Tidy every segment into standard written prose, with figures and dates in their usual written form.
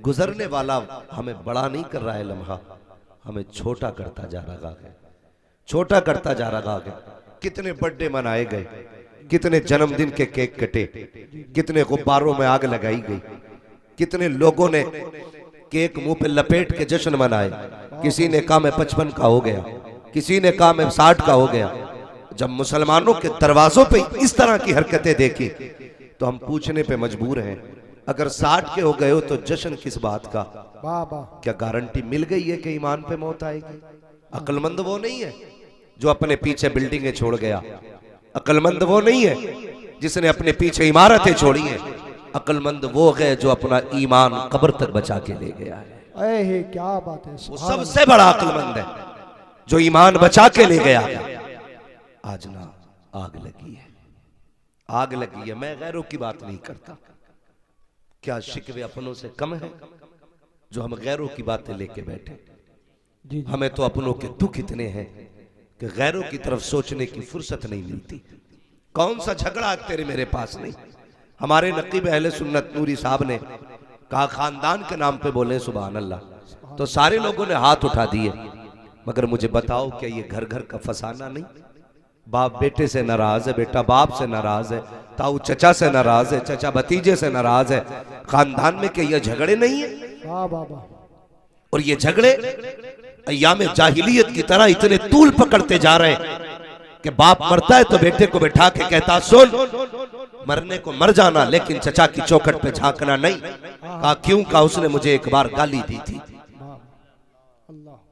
गुजरने वाला हमें बड़ा नहीं कर रहा है लम्हा, हमें छोटा करता जा रहा है, छोटा करता जा रहा है। कितने बर्थडे मनाए गए, कितने जन्मदिन के केक कटे, कितने गुब्बारों में आग लगाई गई, कितने लोगों ने केक मुंह पे लपेट के जश्न मनाए। किसी ने कहा मैं 55 का हो गया, किसी ने कहा मैं 60 का हो गया। जब मुसलमानों के दरवाजों पे इस तरह की हरकतें देखी तो हम पूछने पे मजबूर हैं, अगर 60 के हो गए हो तो जश्न किस बात का? क्या गारंटी मिल गई है कि ईमान पे मौत आएगी? अक्लमंद वो नहीं है जो अपने पीछे बिल्डिंगें छोड़ गया, अक्लमंद वो नहीं है जिसने अपने पीछे इमारतें छोड़ी हैं, अक्लमंद वो है जो अपना ईमान कब्र तक बचा के ले गया है। क्या बात है, वो सबसे बड़ा अक्लमंद है जो ईमान बचा के ले गया। आज ना आग लगी है, आग लगी है। मैं गैरों की बात नहीं करता, क्या शिकवे अपनों से कम है जो हम गैरों की बातें लेके बैठे? हमें तो अपनों के दुख इतने हैं कि गैरों की तरफ सोचने की फुर्सत नहीं मिलती। कौन सा झगड़ा तेरे मेरे पास नहीं। हमारे नकीब अहले सुन्नत नूरी साहब ने कहा खानदान के नाम पे बोले सुभान अल्लाह, तो सारे लोगों ने हाथ उठा दिए। मगर मुझे बताओ क्या ये घर घर का फसाना नहीं? बाप बेटे से नाराज है, बेटा बाप से नाराज है, ताऊ चचा से नाराज है, चचा भतीजे से नाराज है। खानदान में क्या ये झगड़े नहीं है? और ये झगड़े अय्याम जाहिलियत की तरह इतने तूल पकड़ते जा रहे हैं कि बाप मरता है तो बेटे को बैठा के कहता सुन, मरने को मर जाना लेकिन चचा की चौखट पे झांकना नहीं। कहा क्यों? कहा उसने मुझे एक बार गाली दी थी।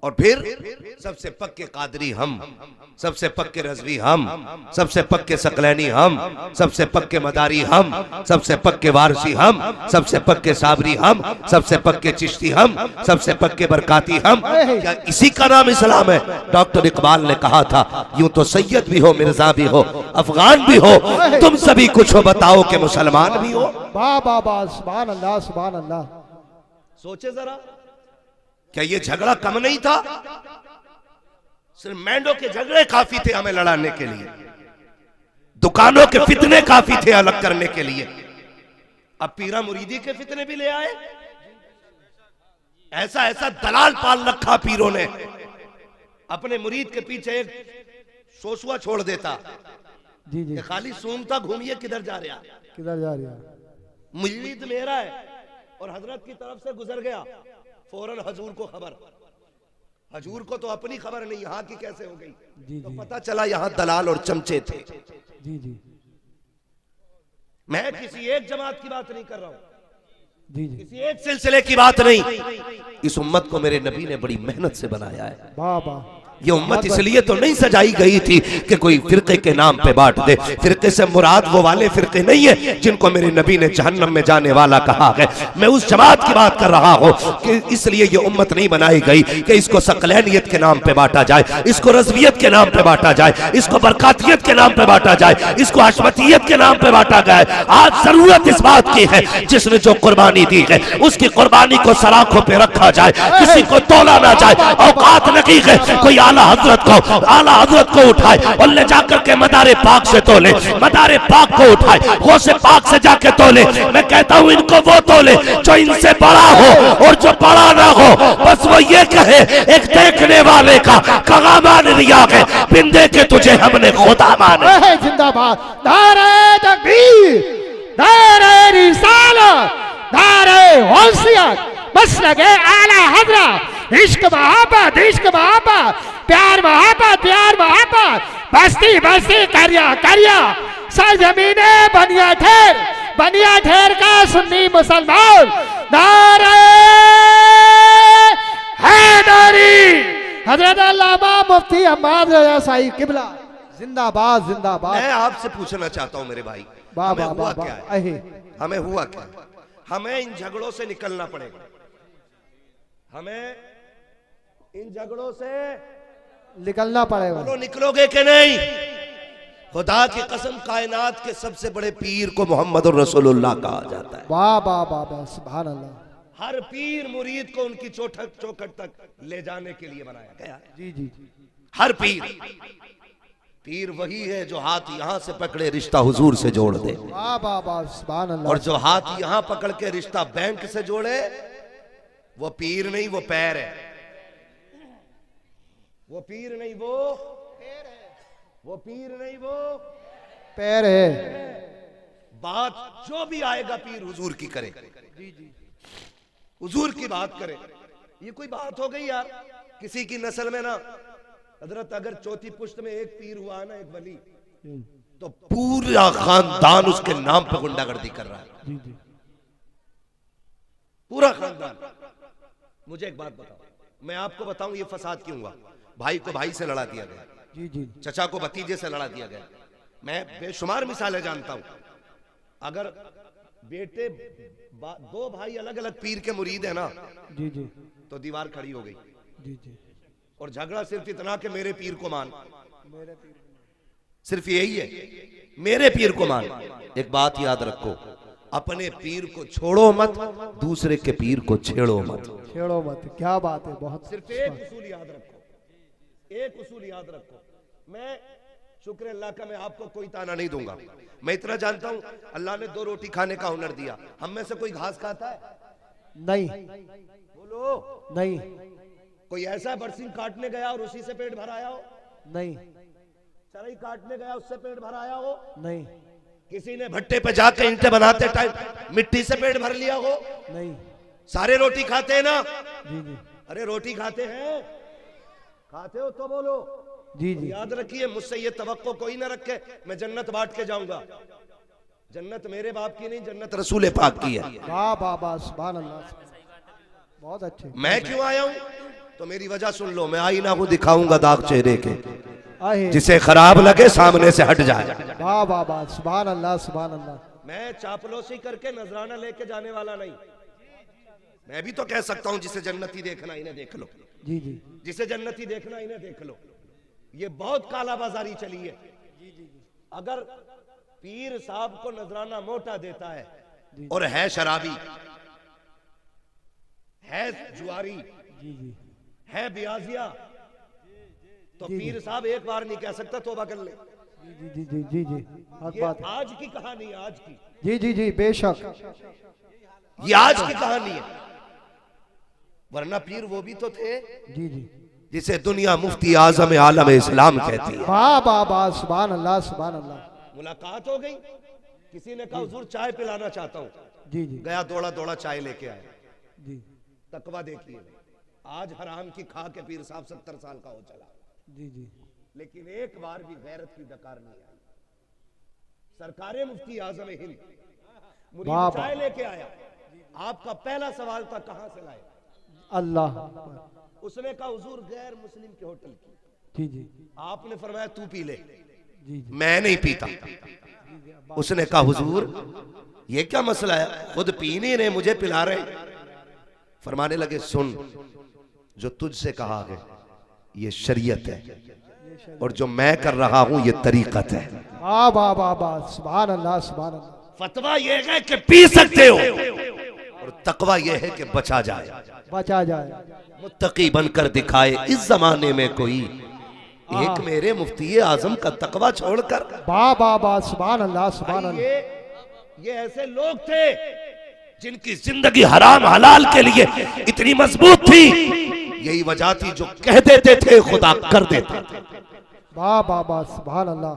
और फिर सबसे पक्के कादरी हम, सबसे पक्के रजवी हम, सबसे पक्के सकलैनी हम, सबसे पक्के मदारी हम, सबसे पक्के वारसी हम, सबसे पक्के साबरी हम, सबसे पक्के चिश्ती हम, सबसे पक्के बरकाती हम। क्या इसी का नाम इस्लाम है? डॉक्टर इकबाल ने कहा था यूं तो सैयद भी हो, मिर्जा भी हो, अफगान भी हो, तुम सभी कुछ हो, बताओ कि मुसलमान भी हो। सुभान अल्लाह, सुभान अल्लाह। सोचे जरा, क्या ये झगड़ा कम नहीं था? सिर्फ मैंडो के झगड़े काफी थे हमें लड़ाने के लिए, दुकानों के फितने काफी थे अलग करने के लिए। अब पीरा मुरीदी के फितने भी ले आए। ऐसा ऐसा दलाल पाल रखा पीरों ने, अपने मुरीद के पीछे एक सोसुआ छोड़ देता कि खाली सूंघता घूमिए किधर जा रहा, किधर जा रहा, मुरीद मेरा है। और हजरत की तरफ से गुजर गया, फौरन हजूर को खबर। हजूर को तो अपनी खबर नहीं यहाँ की कैसे हो गई, तो पता चला यहाँ दलाल और चमचे थे। मैं किसी एक जमात की बात नहीं कर रहा हूँ, किसी एक सिलसिले की बात नहीं। इस उम्मत को मेरे नबी ने बड़ी मेहनत से बनाया है। ये उम्मत इसलिए तो नहीं सजाई गई थी कि कोई फिरके के नाम पे बांट दे। फिरके से मुराद वो वाले फिरके नहीं है जिनको मेरे नबी ने जहन्नम में जाने वाला कहा है। मैं उस जमात की बात कर रहा हूँ कि इसलिए ये उम्मत नहीं बनाई गई कि इसको सकलैनियत के नाम पे बांटा जाए, इसको रज़वियत के नाम पे बांटा जाए, इसको बरकातियत के नाम पे बांटा जाए, इसको हशमतियत के नाम पे बांटा गया। आज जरूरत इस बात की है जिसने जो कुर्बानी दी है उसकी कुर्बानी को सलाखों पे रखा जाए, किसी को तोला ना जाए। औकात नहीं है कोई आला हजरत को उठाए और ले जाकर के मदारे पाक से तोले, मदारे पाक को उठाए गौसे पाक से जाके तोले। मैं कहता हूँ इनको वो तोले जो इनसे बड़ा हो और जो बड़ा ना हो। बस वो ये कहे एक देखने वाले का कहा मान लिया है, बिंदे के तुझे हमने खुदा माने। जिंदाबाद, नारे तकबीर, नारे रिसालत, नारे गौसियत, मसलके आला हजरत। इश्क मोहब्बत, इश्क मोहब्बत, प्यार मोहब्बत, प्यार मोहब्बत, बस्ती बस्ती करिया करिया, सरजमीने बनिया ठेर का सुन्नी मुसलमान। नारे हैदरी, हजरत अल्लामा मुफ्ती अहमद रज़ा साहिब किबला जिंदाबाद, जिंदाबाद। मैं आपसे पूछना चाहता हूं मेरे भाई, हमें हुआ क्या है? हमें हुआ क्या? हमें इन झगड़ों से निकलना पड़ेगा, हमें इन झगड़ों से निकलना पड़ेगा। बोलो निकलोगे कि नहीं? खुदा की कसम कायनात के सबसे बड़े पीर को मोहम्मद रसूलुल्लाह कहा जाता है। वाह वाह वाह, सुभान अल्लाह। हर पीर मुरीद को उनकी चौखट तक ले जाने के लिए बनाया गया है। जी जी, हर पीर वही है जो हाथ यहाँ से पकड़े रिश्ता हुजूर से जोड़ दे। वाह वाह वाह, सुभान अल्लाह। और जो हाथ यहाँ पकड़ के रिश्ता बैंक से जोड़े वो पीर नहीं, वो पैर है। वो पीर नहीं, वो पीर नहीं, वो पैर है। बात जो भी आएगा पीर हुजूर की करे, जी जी। हुजूर की बात करे। ये कोई बात हो गई यार? किसी की नस्ल में ना हजरत अगर चौथी पुश्त में एक पीर हुआ ना, एक वली, तो पूरा खानदान उसके नाम पे गुंडागर्दी कर रहा है। जी जी। पूरा खानदान। मुझे एक बात बताओ, मैं आपको बताऊं ये फसाद क्यों हुआ। भाई को भाई से लड़ा दिया गया, जी जी। चचा को भतीजे से लड़ा दिया गया। मैं बेशुमार मिसालें जानता हूं। अगर बेटे दो भाई अलग अलग पीर के मुरीद है ना, जी जी। तो दीवार खड़ी हो गई। जी जी। और झगड़ा सिर्फ इतना कि मेरे पीर को मान, मेरे पीर। सिर्फ यही है, मेरे पीर को मान। एक बात याद रखो, अपने पीर को छोड़ो मत, दूसरे के पीर को छेड़ो मत। छेड़ो मत, क्या बात है। बहुत सिर्फ एक उसूल याद रखो, एक उसूल याद रखो। मैं शुक्र अल्लाह का, मैं आपको कोई ताना नहीं दूंगा। मैं इतना जानता हूं अल्लाह ने 2 रोटी खाने का हुनर दिया। हम में से कोई घास खाता है? नहीं। बोलो। नहीं। कोई ऐसा बरसिंग काटने गया और उसी से पेट भर आया हो? नहीं। चरई काटने गया उससे पेट भर आया हो? नहीं। किसी ने भट्टे पे जाकर ईंटें बनाते टाइम मिट्टी से पेट भर लिया हो? नहीं। सारे रोटी खाते हैं ना? जी जी। अरे रोटी खाते हैं? खाते हो तो बोलो। जी जी। याद रखिए, मुझसे ये तवक्को कोई ना रखे मैं जन्नत बांट के जाऊंगा। जन्नत मेरे बाप की नहीं, जन्नत रसूल पाक की है। वाह वाह वाह, सुभान अल्लाह। बहुत अच्छे। मैं क्यों आया हूं तो मेरी वजह सुन लो। मैं आईना को दिखाऊंगा दाग चेहरे के, आहे। जिसे खराब लगे सामने से हट जाए। वाह वाह वाह, सुभान अल्लाह सुभान अल्लाह। मैं चापलूसी करके नजराना लेके जाने वाला नहीं। मैं भी तो कह सकता हूं जिसे जन्नती देखना इन्हें देख लो, जी जी। जिसे जन्नती देखना इन्हें देख लो। ये बहुत काला बाजारी चली है। अगर पीर साहब को नजराना मोटा देता है और है शराबी, है जुआरी, जी जी। है ब्याजिया, तो पीर साहब एक बार नहीं कह सकता तौबा कर ले। जी जी जी जी जी। हक ये बात है। आज की कहानी है, आज की। जी जी जी, बेशक। ये आज की कहानी है, वरना पीर वो भी तो थे जी जी। जिसे दुनिया मुफ्ती आजम आलम इस्लाम कहती है। वाह वाह वाह, सुभान अल्लाह सुभान अल्लाह। मुलाकात हो गई, किसी ने कहा हुजूर चाय पिलाना चाहता हूं। जी जी। गया दौड़ा दौड़ा चाय लेके आया। जी तकवा देखिए, आज हराम की खा के पीर साहब 70 साल का हो चला, जी जी। लेकिन एक बार भी गैरत की डकार नहीं आई। सरकारे मुफ्ती आजम हिंद मुरीद वाह, चाय लेके आया। आपका पहला सवाल था कहां से लाए? अल्लाह। उसने कहा हुजूर गैर मुस्लिम के होटल की। जी जी आपने फरमाया तू पी ले। जी जी। मैं नहीं पीता। उसने कहा हुजूर ये क्या मसला है, खुद पी नहीं रहे मुझे पिला रहे। फरमाने लगे सुन, जो तुझसे कहा है ये शरीयत है और जो मैं कर रहा हूं ये तरीकत है। वाह वाह वाह वाह, सुभान अल्लाह सुभान अल्लाह। फतवा ये है कि पी सकते हो और तकवा ये है कि बचा जाए, बचा जाए। मुत्तकी बनकर दिखाए इस जमाने में कोई। एक मेरे मुफ्ती आजम का तकवा छोड़कर। वाह वाह वाह, सुभान अल्लाह सुभान अल्लाह। ये ऐसे लोग थे जिनकी जिंदगी हराम हलाल के लिए इतनी मजबूत थी, यही वजह थी जो कह देते थे खुदा कर देता था। वाह वाह वाह, सुभान अल्लाह।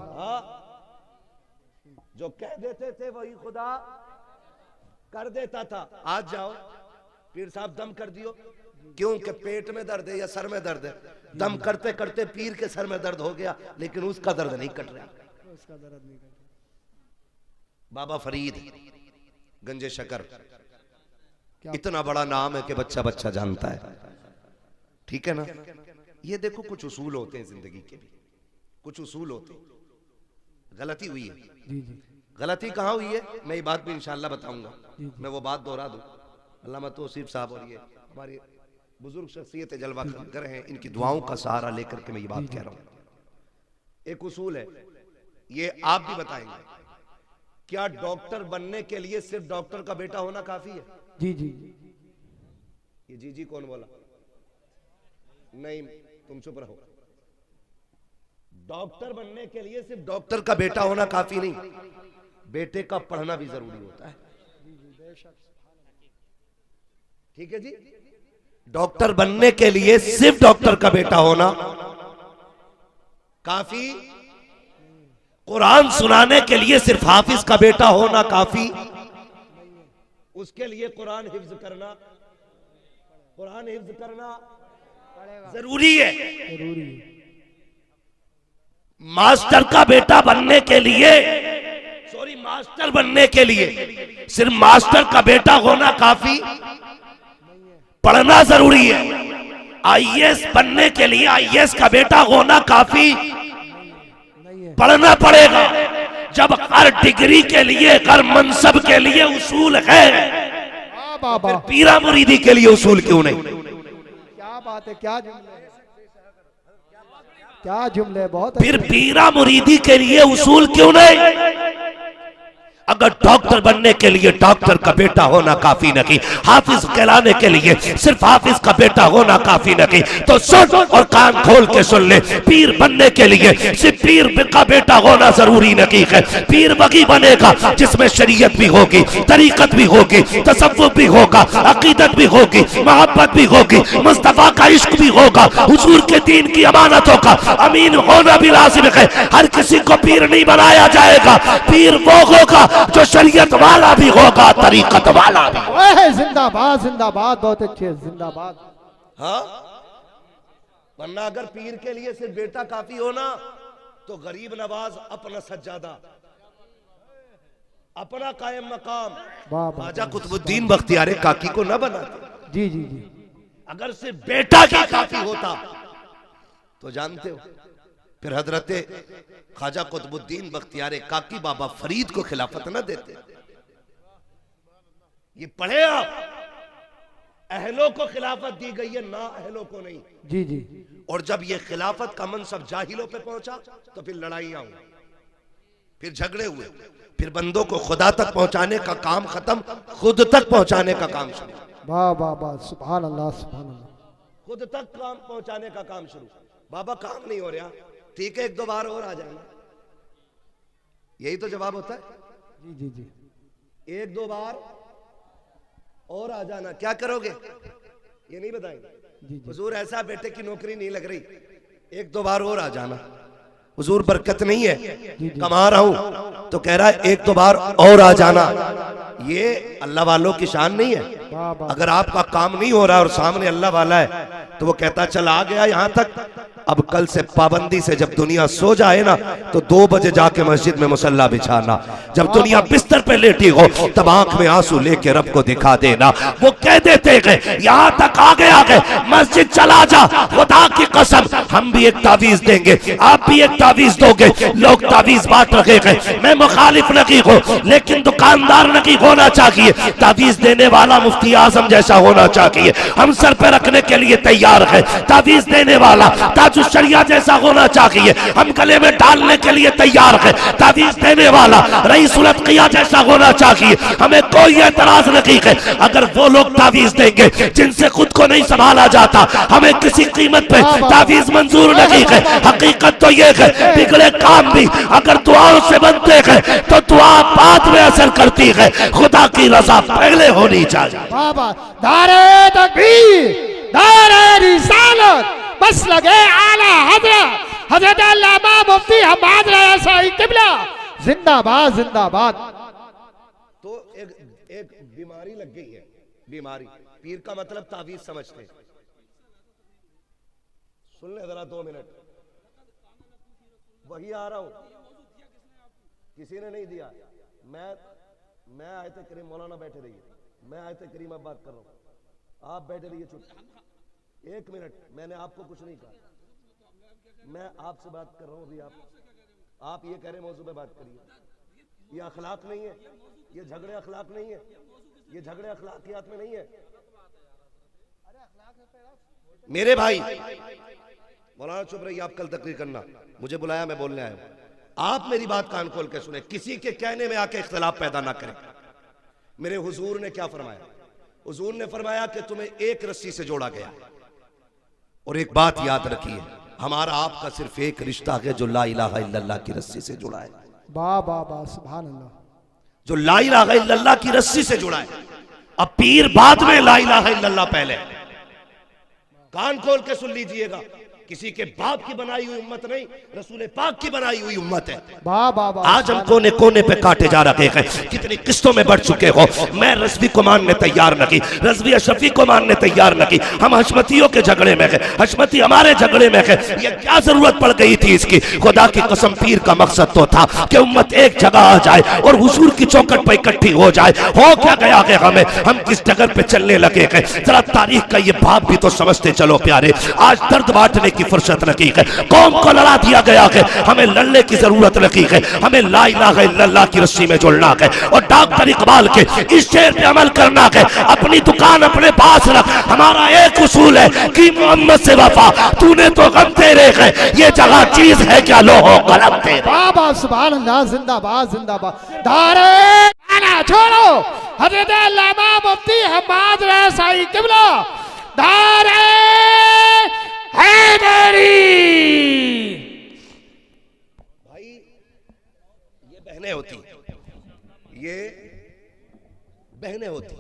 जो कह देते थे वही खुदा कर देता था। आज जाओ पीर साहब दम कर दियो, क्यों कि पेट में दर्द है या सर में दर्द है। दम करते करते पीर के सर में दर्द हो गया, लेकिन उसका दर्द नहीं कट रहा। बाबा फरीद गंजे शकर, इतना बड़ा नाम है कि बच्चा बच्चा जानता है, ठीक है ना। ये देखो कुछ उसूल होते हैं जिंदगी के भी, कुछ उसूल होते हैं। गलती हुई है, जी जी। गलती कहाँ हुई है मैं ये बात भी इंशाल्लाह बताऊंगा। मैं वो बात दोहरा दूं। अल्लामा तौसीफ साहब और ये हमारे बुजुर्ग शख्सियत जलवा कर हैं, इनकी दुआओं का सहारा लेकर के मैं ये बात कह रहा हूं। एक उसूल है, ये आप भी बताएंगे, क्या डॉक्टर बनने के लिए सिर्फ डॉक्टर का बेटा होना काफी है? जी जी। ये जी जी कौन बोला? नहीं, तुम चुप रहो। डॉक्टर बनने के लिए सिर्फ डॉक्टर का बेटा होना काफी नहीं, बेटे का पढ़ना भी जरूरी होता है। ठीक है जी। डॉक्टर बनने के लिए सिर्फ डॉक्टर का बेटा होना काफी, कुरान सुनाने के लिए सिर्फ हाफिज का बेटा होना काफी, उसके लिए कुरान हिफ्ज करना जरूरी है। मास्टर का बेटा बनने के लिए, मास्टर बनने के लिए सिर्फ मास्टर का बेटा होना काफी, पढ़ना जरूरी है। आईएएस बनने के लिए आईएएस का बेटा होना काफी, पढ़ना पड़ेगा। जब हर डिग्री के लिए, हर मनसब के लिए उसूल है, फिर पीरा मुरीदी के लिए उसूल क्यों नहीं? क्या बात है, क्या जुमले, बहुत फिर पीरा मुरीदी के लिए उसूल क्यों नहीं? अगर डॉक्टर बनने के लिए डॉक्टर का बेटा होना काफी नहीं, हाफिज कहलाने के लिए सिर्फ हाफिज का बेटा होना काफी नहीं, तो सुन और कान खोल के सुन ले, पीर बनने के लिए सिर्फ पीर का बेटा होना जरूरी नहीं है। पीर वही बनेगा जिसमें शरीयत भी होगी, तरीकत भी होगी, तसव्वुफ भी होगा, अकीदत भी होगी, मोहब्बत भी होगी, मुस्तफा का इश्क भी होगा, हुजूर के दीन की अमानतों का अमीन होना भी लाजिम है। हर किसी को पीर नहीं बनाया जाएगा, पीर वो होगा जो शरीयत वाला भी होगा, तरीकत वाला भी। जिंदाबाद जिंदाबाद, बहुत अच्छे, जिंदाबाद। हाँ, वरना अगर पीर के लिए सिर्फ बेटा काफी होना तो गरीब नवाज अपना सज्जादा, अपना कायम मकाम ख्वाजा कुतुबुद्दीन बख्तियार काकी को न बनाते। जी जी जी। अगर सिर्फ बेटा की काफी होता तो जानते हो फिर हजरत ख्वाजा कुतुबुद्दीन बख्तियार काकी बाबा फरीद को खिलाफत न देते। ये पढ़े आप, अहलों को खिलाफत दी गई है, ना अहलों को नहीं। जी जी। और जब ये खिलाफत का मनसब जाहिलों पे पहुंचा तो फिर लड़ाइयां हुई, फिर झगड़े हुए, फिर बंदों को खुदा तक पहुंचाने का काम खत्म, खुद तक पहुंचाने का काम शुरू। वाह वाह वाह, सुभान अल्लाह सुभान अल्लाह। खुद तक काम पहुंचाने का काम शुरू। बाबा काम नहीं हो रहा, ठीक है, एक दो बार और आ जाना, यही तो जवाब होता है। जी जी जी। एक दो बार और आ जाना, क्या करोगे ये नहीं बताएंगे। हुजूर ऐसा बेटे की नौकरी नहीं लग रही, एक दो बार और आ जाना। हुजूर बरकत नहीं है, कमा रहा हूं, तो कह रहा है एक दो बार और आ जाना। ये अल्लाह वालों की शान नहीं है। अगर आपका काम नहीं हो रहा और सामने अल्लाह वाला है तो वो कहता चल आ गया यहां तक, अब कल से पाबंदी से जब दुनिया सो जाए ना तो 2 बजे जाके मस्जिद में मुसल्ला बिछाना। जब दुनिया बिस्तर पे लेटी हो तब आंख में आंसू लेके रब को दिखा देना। वो कह देते हैं यहां तक आ गए, मस्जिद चला जा, खुदा की कसम हम भी एक तावीज देंगे, आप भी एक तावीज दोगे। लोग तावीज बांट रहे हैं, मैं मुखालिफ नहीं हूं, लेकिन दुकानदार नहीं होना चाहिए, तावीज देने वाला मुफ्ती आजम जैसा होना चाहिए। हम सर पे रखने के लिए तैयार है, तावीज देने वाला ताजुल शरिया जैसा होना चाहिए, हम गले में डालने के लिए तैयार है। तावीज देने वाला रईस उल अत्किया जैसा होना चाहिए, हमें कोई एतराज नहीं है। अगर वो लोग तावीज देंगे जिनसे खुद को नहीं संभाला जाता, हमें किसी कीमत पे तावीज मंजूर नहीं है। हकीकत तो ये है बिगड़े काम भी अगर दुआओं से बनते हैं तो दुआ बाद में असर करती है, खुदा की रजा पहले होनी चाहिए। बाबा नारे तकबीर, नारे रिसालत, बस लगे आला हजरत हजरत अल्लामा मुफ्ती हम्माद रज़ा साईं किबला, जिंदाबाद जिंदाबाद। तो एक बीमारी लग गई है, बीमारी, पीर का मतलब तावीज समझते हैं। सुन ले जरा 2 मिनट, वही आ रहा हूं, किसी ने नहीं दिया। मैं आयत करीम, मौलाना बैठे रहिए, मैं आयत करीम अब बात कर रहा हूं, आप बैठे रहिए चुप। 1 मिनट, मैंने आपको कुछ नहीं कहा, मैं आपसे बात कर रहा हूं अभी। आप ये कह रहे मौजू पे बात करिए, ये अखलाक नहीं है, ये झगड़े अखलाक नहीं है, ये झगड़े अखलाकियात में नहीं है। मेरे भाई मौलाना चुप रहिए, आप कल तकरीर करना, मुझे बुलाया, मैं बोलने आया हूं। आप मेरी बात कान खोल के सुने, किसी के कहने में आके इख्तिलाफ पैदा ना करें। मेरे हुजूर ने क्या फरमाया? हुजूर ने फरमाया कि तुम्हें एक रस्सी से जोड़ा गया। और एक बात याद रखिए, हमारा आपका सिर्फ एक रिश्ता है जो ला इलाहा इल्लल्लाह की रस्सी से जुड़ा है। वाह वाह वाह, सुभान अल्लाह। जो ला इलाहा इल्लल्लाह की रस्सी से जुड़ा है। अब पीर बाद में, ला इलाहा इल्लल्लाह पहले। कान खोल के सुन लीजिएगा, किसी के बाप की बनाई हुई उम्मत नहीं, रसूल पाक की बनाई हुई उम्मत है। वाह वाह वाह। आज हम कोने कोने पे काटे जा रहे हैं, कितनी किस्तों में बढ़ चुके हो। मैं रज़वी को मानने तैयार न की, रज़वी अशरफी को मानने तैयार न की, हम हशमतियों के झगड़े में गए, हशमती हमारे झगड़े में गए। ये क्या जरूरत पड़ गई थी इसकी? खुदा की कसम, पीर का मकसद तो था कि उम्मत एक जगह आ जाए और हुजूर की चौखट पर इकट्ठी हो जाए। हो क्या गया कि हम किस जगह पे चलने लगे हैं? जरा तारीख का ये बाप भी तो समझते चलो प्यारे। आज दर्द बांटने की फुर्सत न की है, कौम को लड़ा दिया गया है, हमें लड़ने की जरूरत न की है। हमें ला इलाहा इल्लल्लाह की रस्सी में जुड़ना है और डॉक्टर इकबाल के इस शेर पे अमल करना है। अपनी दुकान अपने पास रख, हमारा एक उसूल है कि मोहम्मद से वफा, तूने तो गम तेरे है, ये जगह चीज है क्या लोहो कलम तेरे। बाबा सुभान अल्लाह, जिंदाबाद जिंदाबाद। दारे आना छोड़ो, हजरत अल्लामा मुफ्ती हम्माद रसाई किबला दारे हैदरी। भाई ये बहनें होती, ये बहनें होती,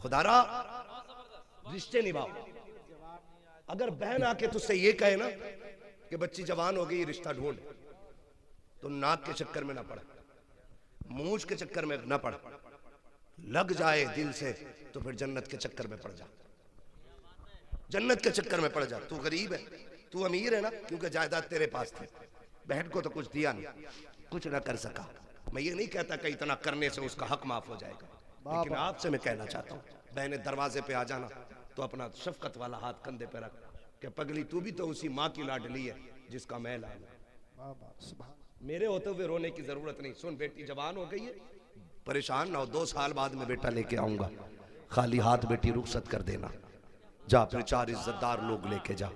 खुदारा रिश्ते निभाओ। अगर बहन आके तुझसे ये कहे ना कि बच्ची जवान हो गई, रिश्ता ढूंढ, तो नाक के चक्कर में ना पड़, मूंछ के चक्कर में ना पड़, लग जाए दिल से तो फिर जन्नत के चक्कर में पड़ जा, जन्नत के चक्कर में पड़ जा। तू गरीब है, तू अमीर है ना, क्योंकि जायदाद तेरे पास थी, बहन को तो कुछ दिया नहीं, कुछ ना कर सका। मैं ये नहीं कहता कि इतना करने से उसका हक माफ हो जाएगा, लेकिन आपसे मैं कहना चाहता हूँ, बहने दरवाजे पे आ जाना तो अपना शफकत वाला हाथ कंधे पे रख कि पगली तू भी तो उसी माँ की लाडली है जिसका मैं लाडू। मेरे होते हुए रोने की जरूरत नहीं। सुन बेटी जवान हो गई है, परेशान ना हो, 2 साल बाद में बेटा लेके आऊंगा, खाली हाथ बेटी रुखसत कर देना, जा फिर 4 इज्जतदार लोग लेके जा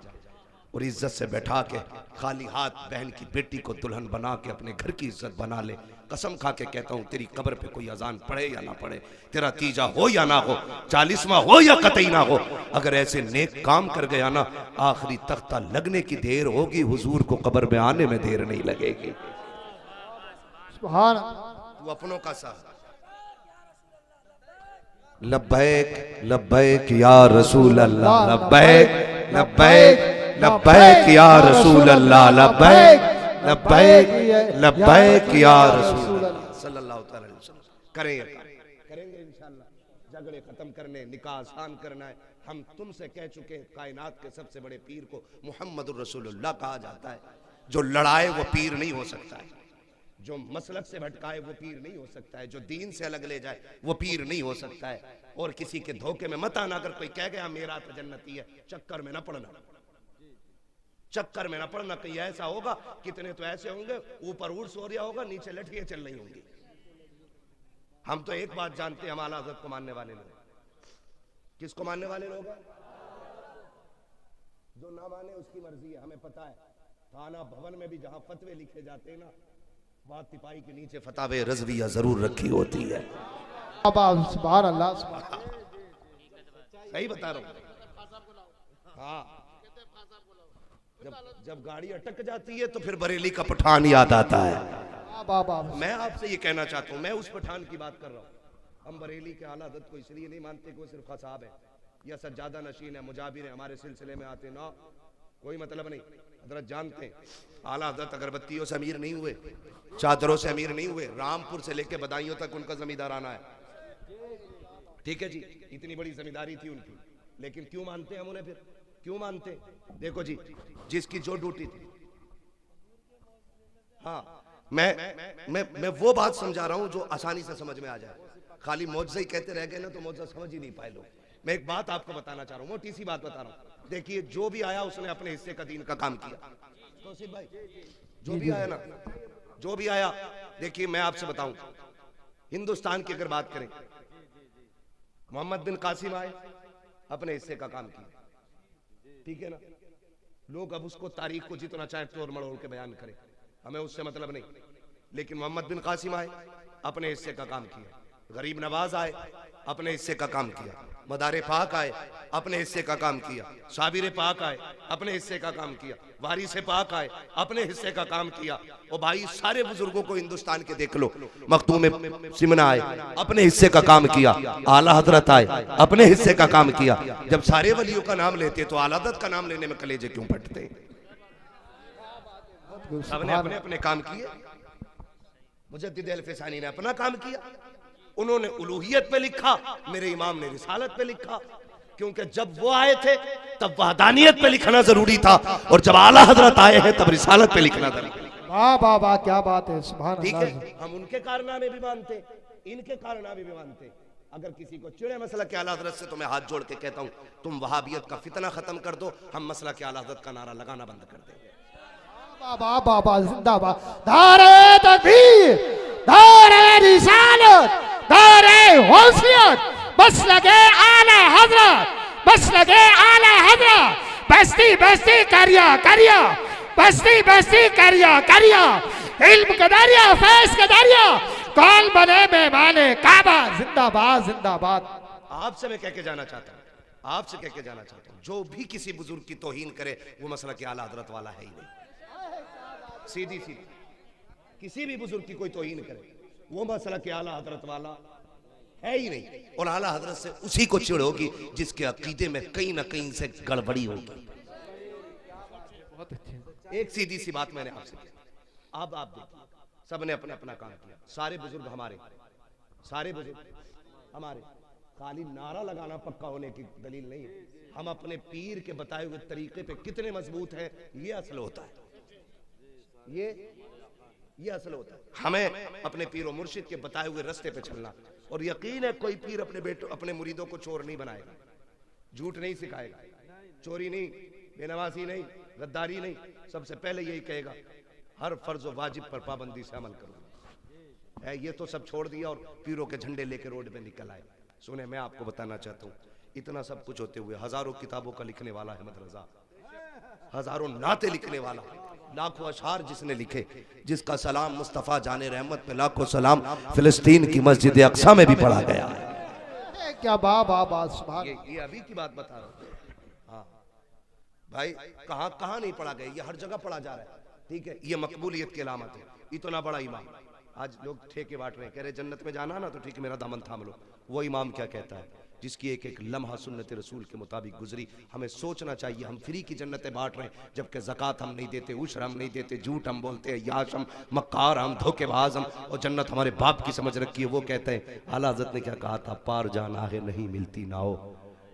और इज्जत से बैठा के खाली हाथ बहन की बेटी को दुल्हन बना के अपने घर की इज्जत बना ले। कसम खा के कहता हूँ, तेरी कब्र पे कोई अजान पढ़े या ना पढ़े, तेरा तीजा हो या ना हो, 40वां हो या कतई ना हो, अगर ऐसे नेक काम कर गया ना, आखिरी तख्ता लगने की देर होगी, हुजूर को कब्र में आने में देर नहीं लगेगी। सुभान। तू अपनों का साथ। लब्बैक लब्बैक या रसूल अल्लाह, लब्बैक लब्बैक लब्बैक या रसूल अल्लाह, लब्बैक लब्बैक लब्बैक या रसूल अल्लाह सल्लल्लाहु अलैहि वसल्लम। करेंगे इंशाअल्लाह। झगड़े खत्म करने, निकाह आसान करना है। हम तुमसे कह चुके हैं, कायनात के सबसे बड़े पीर को मुहम्मदुर रसूलुल्लाह कहा जाता है। जो लड़ाए वो पीर नहीं हो सकता है, जो मसलक से भटकाए वो पीर नहीं हो सकता है, जो दीन से अलग ले जाए वो पीर नहीं हो सकता है। और किसी के धोखे में मत आना। अगर कोई कह गया मेरा तो जन्नती है, चक्कर में ना पड़ना, चक्कर में ना पड़ना। कहीं ऐसा होगा, कितने तो ऐसे होंगे ऊपर ऊर्स हो रहा होगा, नीचे लठियां चल रही होंगी। हम तो एक बात जानते हैं, हम आला हज़रत को मानने वाले लोग। किसको मानने वाले लोग हैं? जो ना माने उसकी मर्जी है, हमें पता है। थाना भवन में भी जहां फतवे लिखे जाते हैं ना, वहां तिपाही के नीचे फतावे रज़विया जरूर रखी होती है। सुभान अल्लाह। सही बता रहा हूं। हाँ, जब गाड़ी अटक जाती है तो फिर बरेली का पठान याद आता है। मैं आपसे ये कहना चाहता हूँ, मैं उस पठान की बात कर रहा हूँ। हम बरेली के आला हज़रत को इसलिए नहीं मानते कि वो सिर्फ खसाब है या सज्जादा नशीन है, मुजाबिर है, हमारे सिलसिले में आते ना, कोई मतलब नहीं। हजरत जानते हैं, आला हज़रत अगरबत्तियों से अमीर नहीं हुए, चादरों से अमीर नहीं हुए, रामपुर से लेके बदायूं तक उनका जमींदाराना है। ठीक है जी, इतनी बड़ी जमींदारी थी उनकी, लेकिन क्यों मानते हैं हम उन्हें? फिर क्यों मानते? देखो जी, जिसकी जो ड्यूटी थी। हाँ, मैं वो बात समझा रहा हूं जो आसानी से समझ में आ जाए। खाली मौजज़ा ही कहते रह गए ना तो मौजज़ा समझ ही नहीं पाए लोग। मैं एक बात आपको बताना चाह रहा हूं, मोटी सी बात बता रहा हूं। देखिए, जो भी आया उसने अपने हिस्से का दीन का काम किया। तौसीफ भाई, जो भी आया ना, जो भी आया, देखिए मैं आपसे बताऊं, हिंदुस्तान की अगर बात करें, मोहम्मद बिन कासिम आए, अपने हिस्से का काम किया, ठीक है ना। लोग अब उसको तारीख को जितना चाहे तोड़ मड़ोड़ के बयान करें, हमें उससे मतलब नहीं। लेकिन मोहम्मद बिन कासिम आए, अपने हिस्से का काम किया। गरीब नवाज आए, अपने हिस्से का काम किया। मदारे पाक आए, अपने हिस्से का काम किया। साबिर पाक आए, अपने हिस्से का काम किया। वारिस पाक आए, अपने हिस्से का काम किया। और भाई सारे बुजुर्गों को हिंदुस्तान के देख लो, मखदूम सिमना आए, अपने हिस्से का काम किया। आला हजरत आए, अपने हिस्से का काम किया। जब सारे वलियों का नाम लेते तो आला हजरत का नाम लेने में कलेजे क्यों फटते? सबने अपने अपने काम किए। मुजद्दिद अल-फिसानी ने अपना काम किया, उन्होंने उलूहियत पे लिखा, मेरे इमाम ने रिसालत पे लिखा। क्योंकि जब वो आए थे तब वहदानियत पे लिखना जरूरी था, और जब आला हजरत आए हैं तब रिसालत पे लिखना जरूरी। वाह वाह वाह, क्या बात है, सुभान ठीक अल्लाह। है, हम उनके कारनामे भी मानते, इनके कारनामे भी मानते। अगर किसी को चिड़े मसला के आला हजरत से, तो मैं हाथ जोड़ के कहता हूँ, तुम वहाबियत का फितना खत्म कर दो, हम मसला के आला हजरत का नारा लगाना बंद कर देंगे। वाह वाह वाह, जिंदाबाद। नारे तकबीर, नारे रिसालत, नारे होशियत, बस लगे आला हजरत, बस लगे आला हजरत। बस्ती बस्ती करिया करिया, बस्ती बस्ती करिया करिया, इल्म का दरिया, फैज का दरिया, कौन बने मेहमाने काबा। जिंदाबाद जिंदाबाद। आपसे मैं कह के जाना चाहता हूँ, आपसे कह के जाना चाहता हूँ, जो भी किसी बुजुर्ग की तौहीन करे वो मसला के आला हजरत वाला है ही नहीं। सीधी सीधी किसी भी बुजुर्ग की कोई तौहीन करे वो मसला के आला हजरत वाला है ही नहीं। और आला हजरत से उसी को चिढ़ होगी जिसके अकीदे में कहीं ना कहीं से गड़बड़ी होगी। एक सीधी सी बात मैंने आपसे की, अब आप देखिए, सबने अपना अपना काम किया। सारे बुजुर्ग हमारे, सारे बुजुर्ग हमारे। खाली नारा लगाना पक्का होने की दलील नहीं है। हम अपने पीर के बताए हुए तरीके पे कितने मजबूत हैं ये असल होता है, ये असल होता है। हमें अपने पीर और मुर्शिद के बताए हुए रास्ते पे चलना। और यकीन है कोई पीर अपने बेटों, अपने मुरीदों को चोर नहीं बनाएगा, झूठ नहीं सिखाएगा, चोरी नहीं, बेनवासी नहीं, गद्दारी नहीं। सबसे पहले यही कहेगा, हर फर्ज व वाजिब पर पाबंदी से अमल करो। ये तो सब छोड़ दिया और पीरों के झंडे लेके रोड पे निकल आए। सुने, मैं आपको बताना चाहता हूँ, इतना सब कुछ होते हुए हजारों किताबों का लिखने वाला अहमद रजा, हजारों नाते लिखने वाला, लाखों अशार जिसने लिखे, जिसका सलाम मुस्तफ़ा जाने रहमत पे लाखों सलाम फिलिस्तीन की मस्जिद अक्सा में भी पढ़ा गया है। क्या बात बात, सुभान। ये अभी की बात बता रहा हूँ। हाँ भाई, कहाँ कहाँ नहीं पढ़ा गया, ये हर जगह पढ़ा जा रहा है। ठीक है, ये मकबूलियत की अलामत है। इतना बड़ा इमाम, आज लोग ठेके बांट रहे हैं, कह रहे जन्नत में जाना ना तो ठीक है मेरा दामन थाम लो। वो इमाम क्या कहता है, जिसकी एक एक लम्हा सुन्नत रसूल के मुताबिक गुजरी। हमें सोचना चाहिए, हम फ्री की जन्नतें बांट रहे हैं, जबकि ज़कात हम नहीं देते, उशर हम नहीं देते, झूठ हम बोलते हैं, याश हम, मक्कार हम, धोखेबाज हम, और जन्नत हमारे बाप की समझ रखी है। वो कहते हैं, आला हज़रत ने क्या कहा था, पार जाना है नहीं मिलती नाओ,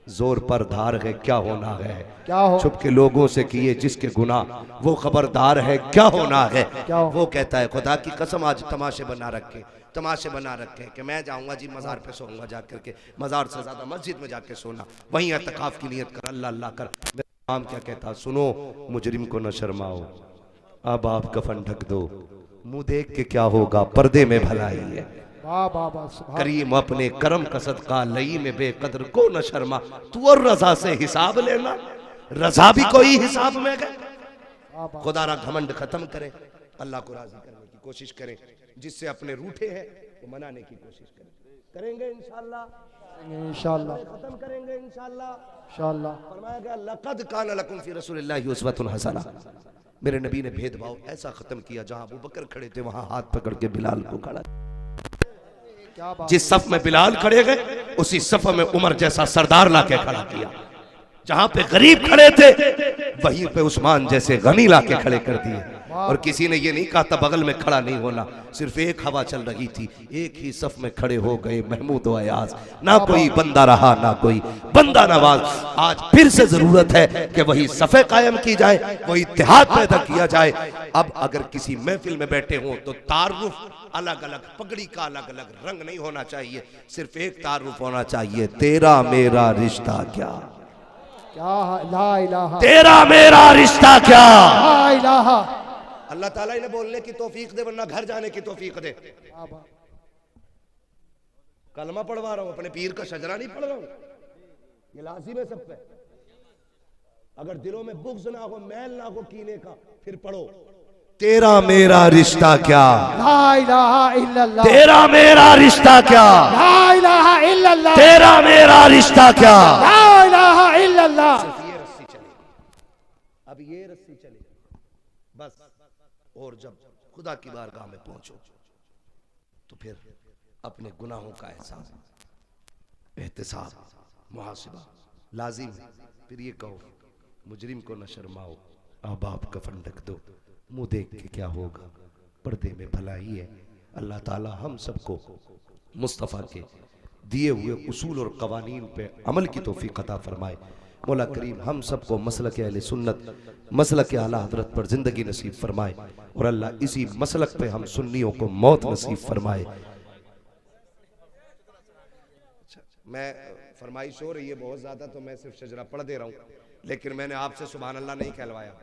जोर पर धार है क्या होना है, क्या हो छुप के लोगों से किए जिसके गुनाह वो खबरदार है क्या होना है। वो कहता है, खुदा की कसम आज तमाशे बना रखे कि मैं जाऊंगा जी मज़ार पे सोऊंगा जाकर के, मज़ार से ज़्यादा मस्जिद में जाके सोना, वहीं एतकाफ की नियत कर, अल्लाह अल्लाह कर। मेरा इमाम क्या कहता, सुनो मुजरिम को न शर्माओ, अब आप कफन ढक दो, मुंह देख के क्या होगा, पर्दे में भलाई है। करीम अपने करम का सदका लई में बेकदर को न शर्मा, तू और रजा से हिसाब लेना, रजा भी कोई हिसाब में गए। खुदा रा घमंड खत्म करें, अल्लाह को राजी करने की कोशिश करें, जिससे अपने रूठे हैं वो मनाने की कोशिश करेंगे इंशाअल्लाह, खत्म करेंगे इंशाअल्लाह। फरमाया गया, लक़द कान लकुम फी रसूलिल्लाहि उस्वतुन हसना। मेरे नबी ने भेदभाव ऐसा खत्म किया, जहां अबू बकर खड़े थे वहां हाथ पकड़ के बिलाल को खड़ा, जिस सफ में बिलाल खड़े गए उसी सफ में उमर जैसा सरदार लाके खड़ा किया, जहां पे गरीब खड़े थे वहीं पे उस्मान जैसे गनी लाके खड़े कर दिए। और किसी ने ये नहीं कहा था बगल में खड़ा नहीं होना, सिर्फ एक हवा चल रही थी, एक ही सफ में खड़े हो गए महमूद व अयाज, ना कोई बंदा रहा ना कोई बंदा नवाज। आज फिर से जरूरत है कि वही सफे कायम की जाए, वही इत्तेहाद पैदा किया जाए। अब अगर किसी महफिल में बैठे हों तो तारुफ अलग अलग, पगड़ी का अलग अलग रंग नहीं होना चाहिए, सिर्फ एक तारुफ होना चाहिए, तेरा मेरा रिश्ता क्या, ला इलाहा, तेरा मेरा रिश्ता क्या। ला इलाहा। अल्लाह ताला इन्हें बोलने की तौफीक दे, वरना घर जाने की तौफीक दे। कलमा पढ़वा रहा हूं, अपने पीर का शजरा नहीं पढ़ रहा हूं, ये लाजिम है सब पे। अगर दिलों में बुग़्ज़ ना हो, मैल ना हो कीने का, फिर पढ़ो, तेरा मेरा रिश्ता क्या, ला इलाहा इल्लल्लाह, तेरा मेरा रिश्ता क्या, ला इलाहा इल्लल्लाह, तेरा मेरा रिश्ता क्या। ला इलाहा इल्लल्लाह। ये रस्सी चलेगी, अब ये रस्सी चलेगी बस। और जब खुदा की बारगाह में पहुंचो तो फिर अपने गुनाहों का एहसास, एहतिसाब, मुहासिबा लाजिम है। फिर ये कहो मुजरिम को न शर्माओ, आबाब कफन ढक दो, मुंह देख के क्या होगा, पर्दे में भलाई है। अल्लाह ताला हम सबको मुस्तफ़ा के दिए हुए उसूल और कवानीन पे अमल की तौफीक अता फरमाए। मौला करीम हम सबको मसलक अहले सुन्नत, मसलक आला हज़रत पर ज़िंदगी नसीब फरमाए और अल्लाह इसी मसलक पे हम सुन्नियों को मौत नसीब फरमाए। मैं फरमाइश हो रही है बहुत ज़्यादा तो मैं सिर्फ शजरा पढ़ दे रहा हूँ, लेकिन मैंने आपसे सुभान अल्लाह नहीं कहलवाया।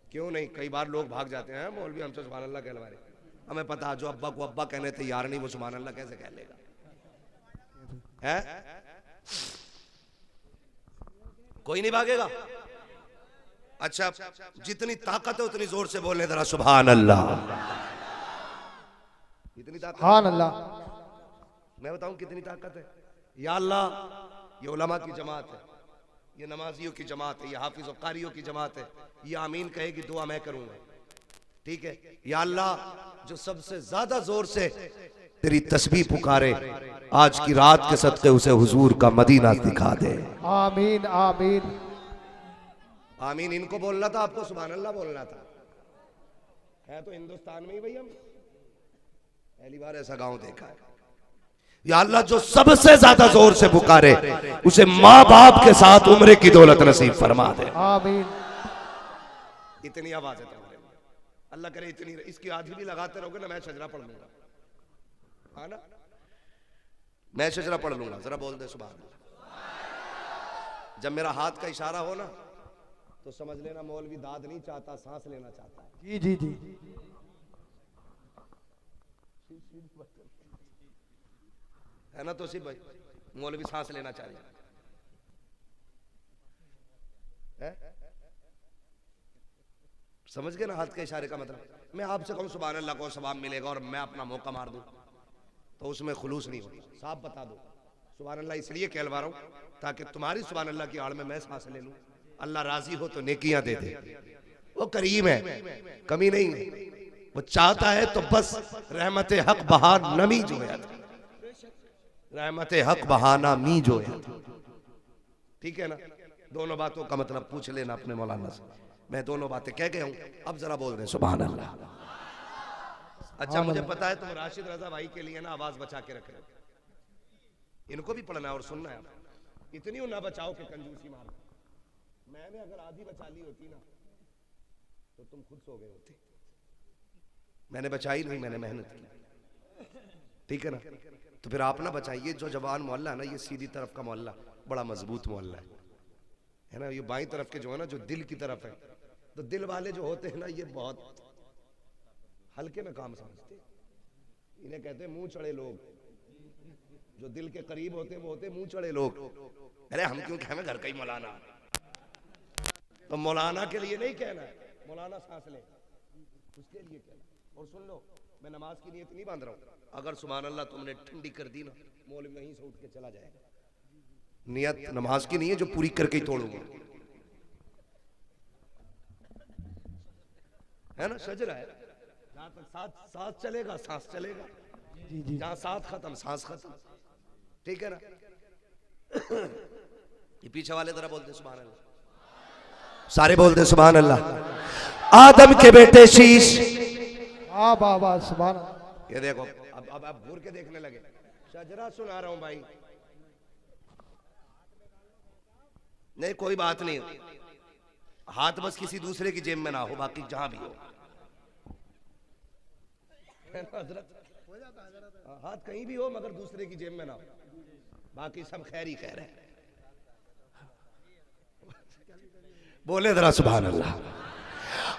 क्यों नहीं? कई बार लोग भाग जाते हैं मौलवी हमसे सुभान अल्लाह कहलवा रहे। हमें पता जो अब्बा को अब्बा कहने तैयार नहीं वो सुभान अल्लाह कैसे कह लेगा है? कोई नहीं भागेगा। अच्छा जितनी ताकत है उतनी जोर से बोलने जरा सुभान अल्लाह। इतनी ताकत, सुभान अल्लाह। मैं बताऊं कितनी ताकत है। या अल्लाह ये उलमा की जमात है, ये नमाजियों की जमात है, ये हाफिज और कारियों की जमात है, ये आमीन कहेगी दुआ मैं करूंगा, ठीक है। या अल्लाह जो सबसे ज्यादा जोर से तेरी तस्बीह पुकारे आज की रात के सदके उसे हुजूर का मदीना दिखा दे। आमीन आमीन आमीन इनको बोलना था, आपको सुभान अल्लाह बोलना था। है तो हिंदुस्तान में ही भाई, हम पहली बार ऐसा गांव देखा है। या अल्लाह जो सबसे ज्यादा जोर से पुकारे उसे माँ बाप के साथ उम्रे की दौलत नसीब फरमा दे। आमीन। इतनी आवाज है तुम्हारे में, अल्लाह करे इतनी, इसकी आधी भी लगाते रहोगे ना मैं शजरा पढ़ लूंगा, हाँ ना, मैं शजरा पढ़ लूंगा। जरा बोल दे सुभान अल्लाह। जब मेरा हाथ का इशारा हो ना तो समझ लेना मौलवी दाद नहीं चाहता, सांस लेना चाहता है। जी जी जी। है ना तो सिर्फ भाई मौलवी सांस लेना चाहिए है? समझ गए ना हाथ के इशारे का मतलब। मैं आपसे कहूं सुभान अल्लाह को सवाब मिलेगा और मैं अपना मौका मार दूं तो उसमें खुलूस नहीं होता। साफ बता दो सुभान अल्लाह इसलिए कहलवा रहा हूं ताकि तुम्हारी सुभान अल्लाह की आड़ में मैं सांस ले लूं। अल्लाह राजी हो तो नेकियां दे दे, वो करीम है, कमी नहीं है। वो चाहता है तो बस रहमत हक बहा नमी जो है, रहमत हक बहाना मी जो है, ठीक है ना। दोनों बातों का मतलब पूछ लेना अपने मौलाना से। मैं दोनों बातें कह गया हूं, अब जरा बोल रहे सुभान अल्लाह। अच्छा मुझे पता है तुम राशिद रजा भाई के लिए ना आवाज बचा के रख रहे हो, इनको भी पढ़ना है और सुनना है। इतनी ना बचाओ कि कंजूसी मार। मैंने अगर आधी बचा ली होती ना तो तुम खुद सो गए होते। मैंने बचाई नहीं, मैंने मेहनत की, ठीक है ना। तो फिर आप ना बचाइए। जो जवान मोहल्ला है ना, ये सीधी तरफ का मोहल्ला बड़ा मजबूत मोहल्ला है ना। ये बाईं तरफ के जो है ना, जो दिल की तरफ है, तो दिल वाले जो होते हैं ना ये बहुत हल्के में काम समझते हैं। इन्हें कहते हैं मुंह चढ़े लोग। जो दिल के करीब होते हैं वो होते हैं मुंह चढ़े लोग। अरे हम क्यों कहें घर का ही मौलाना, तो मौलाना के लिए नहीं कहना है मौलाना सांस ले, उसके लिए कहना। और सुन लो मैं नमाज की नियत नहीं बांध रहा हूं। अगर सुभान अल्लाह तुमने ठंडी कर दी ना मौलवी वहीं से उठ के चला जाएगा। नियत नमाज की नहीं है जो पूरी करके ही तोड़ूंगा, है ना। शजरा है, जहां तक सांस चलेगा सांस चलेगा, जहां सांस खत्म सांस खत्म, ठीक है ना। ये पीछे वाले जरा बोलते सुभान अल्लाह, सारे बोलते सुभान अल्लाह। आदम के बेटे शीश, वाह वाह वाह सुभान अल्लाह। ये देखो अब घूर के देखने लगे। शजरा सुना रहा हूं भाई, नहीं कोई बात नहीं, हाथ बस किसी दूसरे की जेब में ना हो, बाकी जहां भी हो। हाथ कहीं भी हो मगर दूसरे की जेब में ना हो, बाकी सब खैर ही खैर है। बोले जरा सुभान अल्लाह।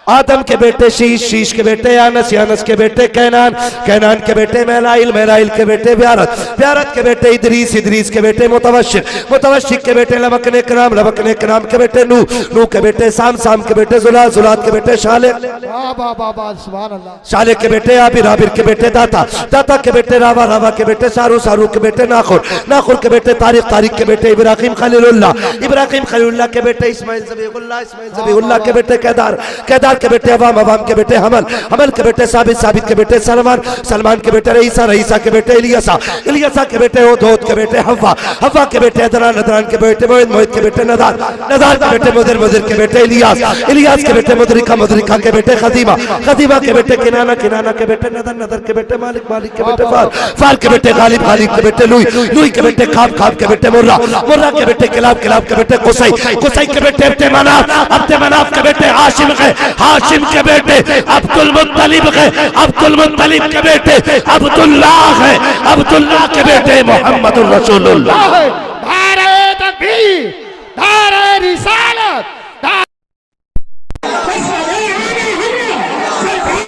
आदम के बेटे शीश, शीश के बेटे यानस, यानस के बेटे कैनान, कैनान के बेटे मेलाइल, मेलाइल के बेटे ब्यारत, ब्यारत के बेटे इदरीस, इदरीस के बेटे मुतवशिक, मुतवशिक के बेटे लबक ने कराम, लबक ने कराम के बेटे नू, नू के बेटे साम, साम के बेटे जुलाल, जुलाल के बेटे शाले, शाले के बेटे आबिर, आबिर के बेटे दाता, दाता के बेटे रावा, रावा के बेटे सारू, सारू के बेटे नाखुर, नाखुर के बेटे तारिक, तारिक के बेटे इब्राहिम खलीलुल्लाह, इब्राहिम खलीलुल्लाह के बेटे इस्माइल ज़बीहुल्लाह, इस्माइल ज़बीहुल्लाह के बेटे केदार, केदार के बेटे अवाम, अवाम के बेटे हमल, हमल के बेटे साबित, साबित के बेटे सलमान, सलमान के बेटे रईसा, रईसा के बेटे इलियासा, इलियासा के बेटे ओद के बेटे हव्वा, हव्वा के बेटे अदनान, अदनान के बेटे मोहित, मोहित के बेटे नदार, नदार के बेटे मुदिर, मुदिर के बेटे इलियास, इलियास के बेटे मुदरिका, मुदरिका के बेटे खदीमा, खदीमा के बेटे किनाना, किनाना के बेटे नदर, नदर के बेटे मालिक, मालिक के बेटे फार, फार के बेटे गालिब, गालिब के बेटे लुई, लुई के बेटे खाब, खाब के बेटे मुर्रा, मुर्रा के बेटे किलाब, किलाब के बेटे कुसै, कुसै के बेटे अब्दे मनाफ, अब्दे मनाफ के बेटे हाशिम है, हाशिम के बेटे अब्दुल मुत्तलिब है, अब्दुल मुत्तलिब के बेटे अब्दुल्लाह है, अब्दुल्लाह के बेटे मोहम्मद रसूलुल्लाह। नारे तकबीर, नारे रिसालत,